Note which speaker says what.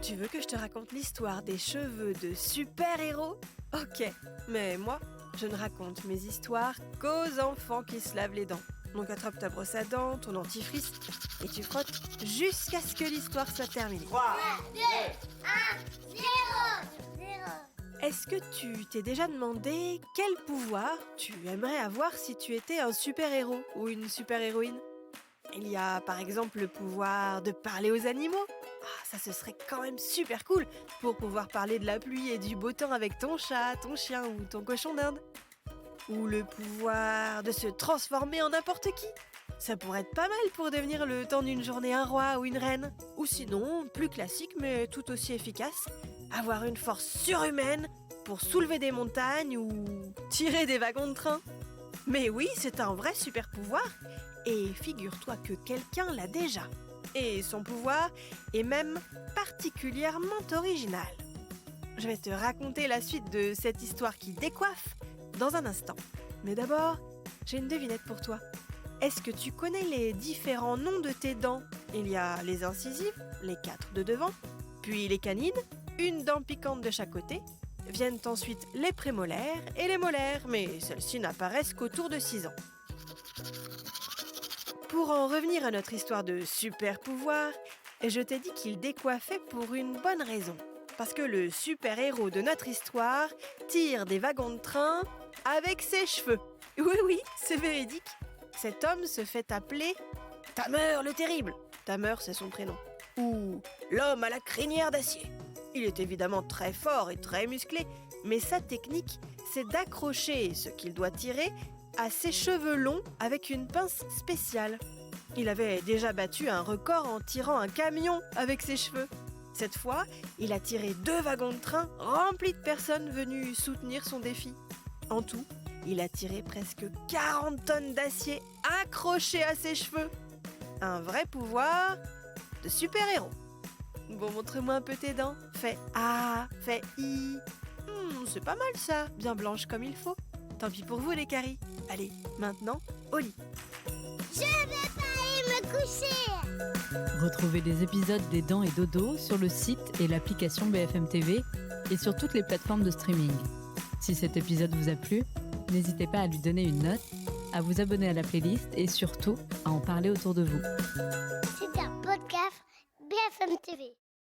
Speaker 1: Tu veux que je te raconte l'histoire des cheveux de super-héros ? Ok, mais moi, je ne raconte mes histoires qu'aux enfants qui se lavent les dents. Donc attrape ta brosse à dents, ton dentifrice, et tu frottes jusqu'à ce que l'histoire soit terminée.
Speaker 2: 3, 2, 1, 0.
Speaker 1: Est-ce que tu t'es déjà demandé quel pouvoir tu aimerais avoir si tu étais un super-héros ou une super-héroïne ? Il y a par exemple le pouvoir de parler aux animaux. Ça ce serait quand même super cool pour pouvoir parler de la pluie et du beau temps avec ton chat, ton chien ou ton cochon d'Inde. Ou le pouvoir de se transformer en n'importe qui. Ça pourrait être pas mal pour devenir le temps d'une journée un roi ou une reine. Ou sinon, plus classique mais tout aussi efficace, avoir une force surhumaine pour soulever des montagnes ou tirer des wagons de train. Mais oui, c'est un vrai super pouvoir et figure-toi que quelqu'un l'a déjà. Et son pouvoir est même particulièrement original. Je vais te raconter la suite de cette histoire qui décoiffe dans un instant. Mais d'abord, j'ai une devinette pour toi. Est-ce que tu connais les différents noms de tes dents ? Il y a les incisives, les 4 de devant, puis les canines, une dent piquante de chaque côté. Viennent ensuite les prémolaires et les molaires, mais celles-ci n'apparaissent qu'autour de 6 ans. Pour en revenir à notre histoire de super pouvoir, je t'ai dit qu'il décoiffait pour une bonne raison. Parce que le super-héros de notre histoire tire des wagons de train avec ses cheveux. Oui, c'est véridique. Cet homme se fait appeler Tameur le Terrible. Tameur, c'est son prénom. Ou l'homme à la crinière d'acier. Il est évidemment très fort et très musclé, mais sa technique, c'est d'accrocher ce qu'il doit tirer à ses cheveux longs avec une pince spéciale. Il avait déjà battu un record en tirant un camion avec ses cheveux. Cette fois, il a tiré 2 wagons de train remplis de personnes venues soutenir son défi. En tout, il a tiré presque 40 tonnes d'acier accrochées à ses cheveux. Un vrai pouvoir de super-héros. Bon, montre-moi un peu tes dents. Fais A, fais I. C'est pas mal ça, bien blanche comme il faut. Tant pis pour vous les caries. Allez, maintenant, au lit.
Speaker 2: Je vais pas aller me coucher.
Speaker 3: Retrouvez les épisodes des Dents et Dodo sur le site et l'application BFM TV et sur toutes les plateformes de streaming. Si cet épisode vous a plu, n'hésitez pas à lui donner une note, à vous abonner à la playlist et surtout à en parler autour de vous.
Speaker 2: C'est un podcast BFM TV.